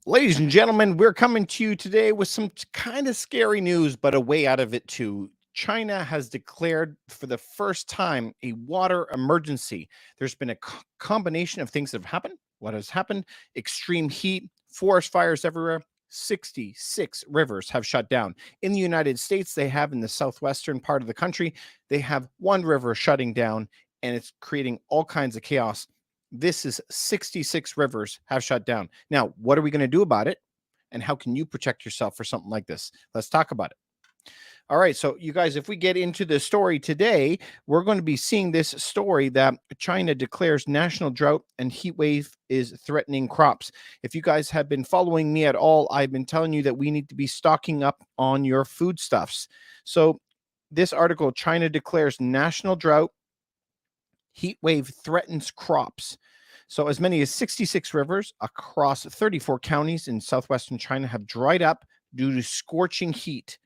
Ladies and gentlemen, we're coming to you today with some kind of scary news, but a way out of it too. China has declared for the first time a water emergency. There's been a combination of things that have happened. What has happened? Extreme heat, forest fires everywhere. 66 rivers have shut down. In the United States, they have in the southwestern part of the country, they have one river shutting down, and it's creating all kinds of chaos. This is 66 rivers have shut down. Now, what are we going to do about it? And how can you protect yourself for something like this? Let's talk about it. All right. So, you guys, if we get into the story today, we're going to be seeing this story that China declares national drought and heat wave is threatening crops. If you guys have been following me at all, I've been telling you that we need to be stocking up on your foodstuffs. So, this article, China declares national drought, heat wave threatens crops. So, as many as 66 rivers across 34 counties in southwestern China have dried up due to scorching heat,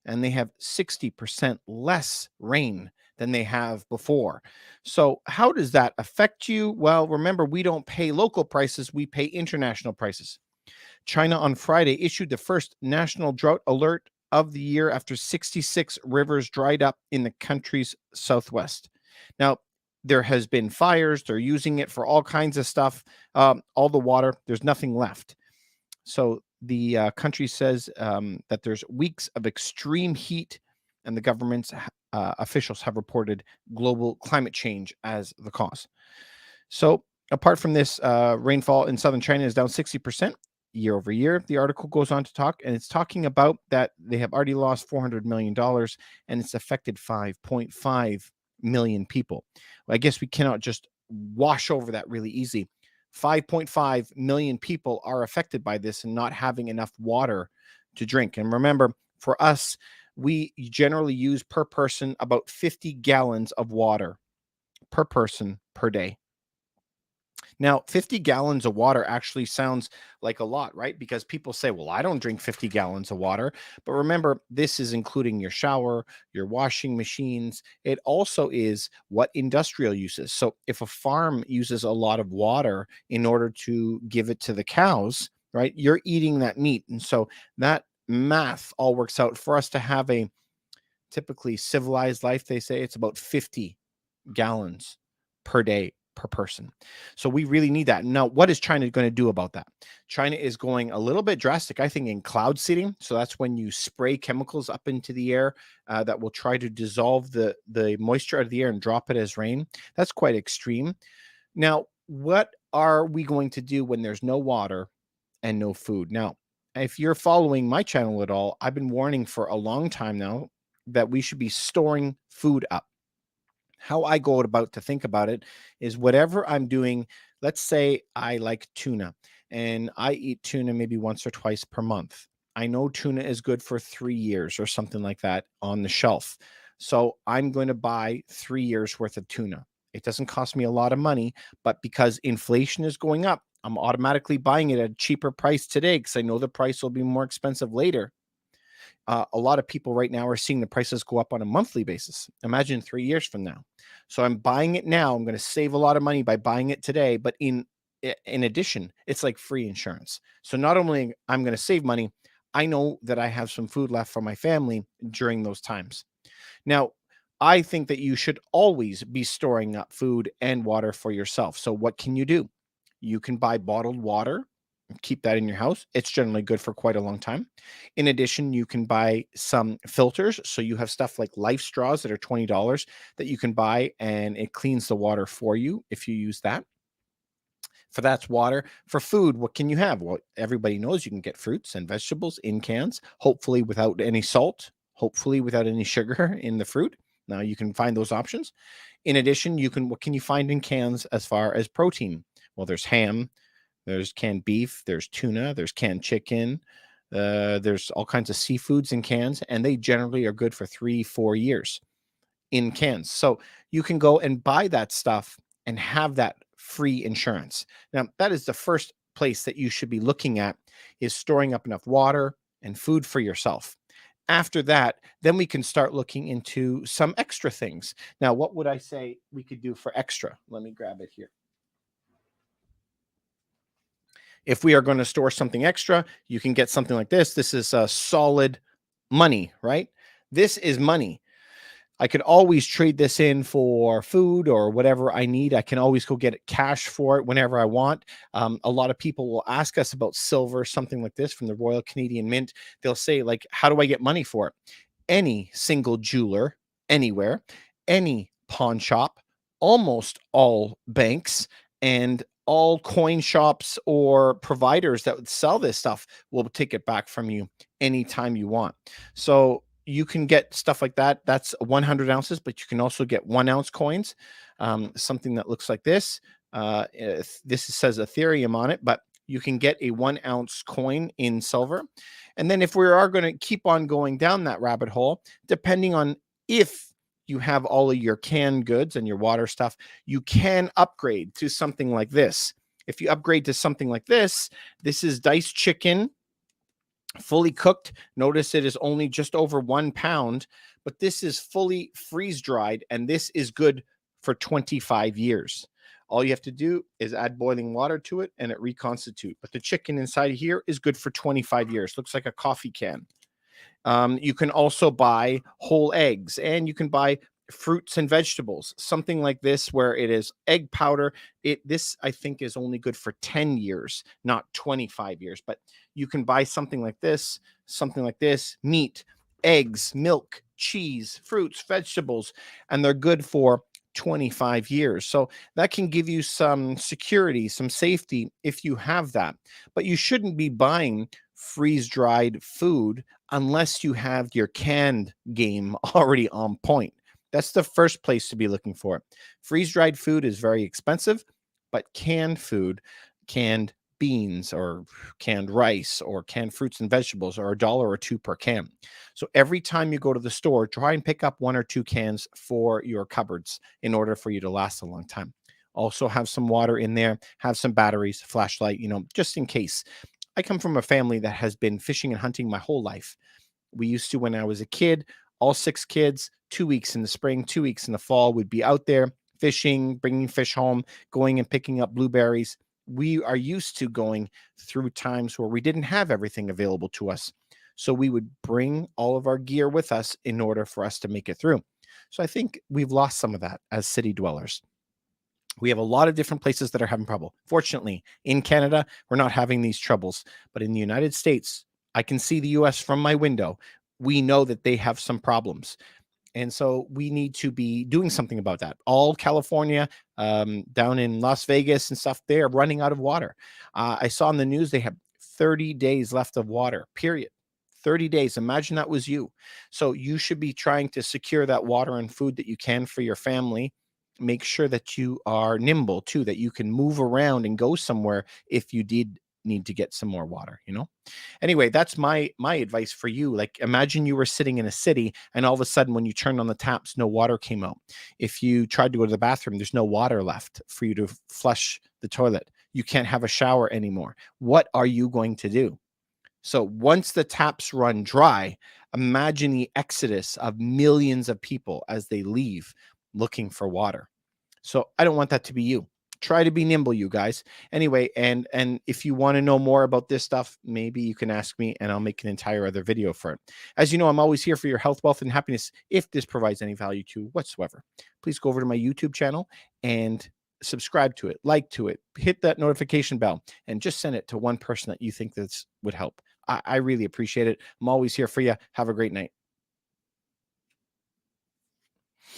and they have 60% less rain than they have before. So, how does that affect you? Well, remember, we don't pay local prices, we pay international prices. China on Friday issued the first national drought alert of the year after 66 rivers dried up in the country's southwest. Now, there has been fires. They're using it for all kinds of stuff. All the water, there's nothing left. So the country says that there's weeks of extreme heat, and the government's officials have reported global climate change as the cause. So apart from this, rainfall in southern China is down 60% year over year. The article goes on to talk, and it's talking about that they have already lost $400 million, and it's affected 5.5 million people. Well, I guess we cannot just wash over that really easy. 5.5 million people are affected by this and not having enough water to drink. And remember, for us, we generally use per person about 50 gallons of water per person per day. Now, 50 gallons of water actually sounds like a lot, right? Because people say, well, I don't drink 50 gallons of water. But remember, this is including your shower, your washing machines. It also is what industrial uses. So if a farm uses a lot of water in order to give it to the cows, right, you're eating that meat. And so that math all works out for us to have a typically civilized life. They say it's about 50 gallons per day per person. So we really need that. Now, what is China going to do about that? China is going a little bit drastic, I think, in cloud seeding. So that's when you spray chemicals up into the air that will try to dissolve the moisture out of the air and drop it as rain. That's quite extreme. Now, what are we going to do when there's no water and no food? Now, if you're following my channel at all, I've been warning for a long time now that we should be storing food up. How I go about to think about it is whatever I'm doing, let's say I like tuna and I eat tuna maybe once or twice per month. I know tuna is good for 3 years or something like that on the shelf. So I'm going to buy 3 years worth of tuna. It doesn't cost me a lot of money, but because inflation is going up, I'm automatically buying it at a cheaper price today because I know the price will be more expensive later. A lot of people right now are seeing the prices go up on a monthly basis. Imagine 3 years from now. So I'm buying it now. I'm going to save a lot of money by buying it today. But in addition, it's like free insurance. So not only I'm going to save money, I know that I have some food left for my family during those times. Now, I think that you should always be storing up food and water for yourself. So what can you do? You can buy bottled water, keep that in your house. It's generally good for quite a long time. In addition, you can buy some filters. So you have stuff like Life straws that are $20 that you can buy, and it cleans the water for you if you use that. For that's water. For food, what can you have? Well, everybody knows you can get fruits and vegetables in cans, hopefully without any salt, hopefully without any sugar in the fruit. Now you can find those options. In addition, what can you find in cans as far as protein? Well, there's ham, there's canned beef, there's tuna, there's canned chicken, there's all kinds of seafoods in cans, and they generally are good for 3-4 years in cans. So you can go and buy that stuff and have that free insurance. Now, that is the first place that you should be looking at, is storing up enough water and food for yourself. After that, then we can start looking into some extra things. Now, what would I say we could do for extra? Let me grab it here. If we are going to store something extra, you can get something like this. This is solid money, right? This is money. I could always trade this in for food or whatever I need. I can always go get cash for it whenever I want. A lot of people will ask us about silver, something like this from the Royal Canadian Mint. They'll say, like, how do I get money for it? Any single jeweler, anywhere, any pawn shop, almost all banks, and all coin shops or providers that would sell this stuff will take it back from you anytime you want. So you can get stuff like that. That's 100 ounces, but you can also get 1 ounce coins, something that looks like this. This says Ethereum on it, but you can get a 1 ounce coin in silver. And then if we are going to keep on going down that rabbit hole, depending on if you have all of your canned goods and your water stuff, you can upgrade to something like this. If you upgrade to something like this, this is diced chicken, fully cooked. Notice it is only just over 1 pound, but this is fully freeze dried, and this is good for 25 years. All you have to do is add boiling water to it and it reconstitute. But the chicken inside here is good for 25 years. Looks like a coffee can. You can also buy whole eggs, and you can buy fruits and vegetables, something like this, where it is egg powder. This I think is only good for 10 years, not 25 years, but you can buy something like this, meat, eggs, milk, cheese, fruits, vegetables, and they're good for 25 years. So that can give you some security, some safety if you have that. But you shouldn't be buying freeze-dried food unless you have your canned game already on point. That's the first place to be looking for it. Freeze-dried food is very expensive, but canned food, canned beans or canned rice or canned fruits and vegetables are $1 or $2 per can. So every time you go to the store, try and pick up 1 or 2 cans for your cupboards in order for you to last a long time. Also have some water in there, have some batteries, flashlight, just in case. I come from a family that has been fishing and hunting my whole life. We used to, when I was a kid, all 6 kids, 2 weeks in the spring, 2 weeks in the fall, would be out there fishing, bringing fish home, going and picking up blueberries. We are used to going through times where we didn't have everything available to us. So we would bring all of our gear with us in order for us to make it through. So I think we've lost some of that as city dwellers. We have a lot of different places that are having trouble. Fortunately, in Canada, we're not having these troubles. But in the United States, I can see the US from my window. We know that they have some problems. And so we need to be doing something about that. All California, down in Las Vegas and stuff, they are running out of water. I saw in the news they have 30 days left of water, period. 30 days. Imagine that was you. So you should be trying to secure that water and food that you can for your family. Make sure that you are nimble too, that you can move around and go somewhere if you did need to get some more water. Anyway, that's my advice for you. Like, imagine you were sitting in a city and all of a sudden when you turned on the taps, no water came out. If you tried to go to the bathroom, there's no water left for you to flush the toilet. You can't have a shower anymore. What are you going to do? So once the taps run dry, imagine the exodus of millions of people as they leave looking for water. So I don't want that to be you. Try to be nimble, you guys. Anyway, and if you want to know more about this stuff, maybe you can ask me and I'll make an entire other video for it. As you know, I'm always here for your health, wealth, and happiness. If this provides any value to you whatsoever, please go over to my YouTube channel and subscribe to it, like to it, hit that notification bell, and just send it to one person that you think this would help. I really appreciate it. I'm always here for you. Have a great night.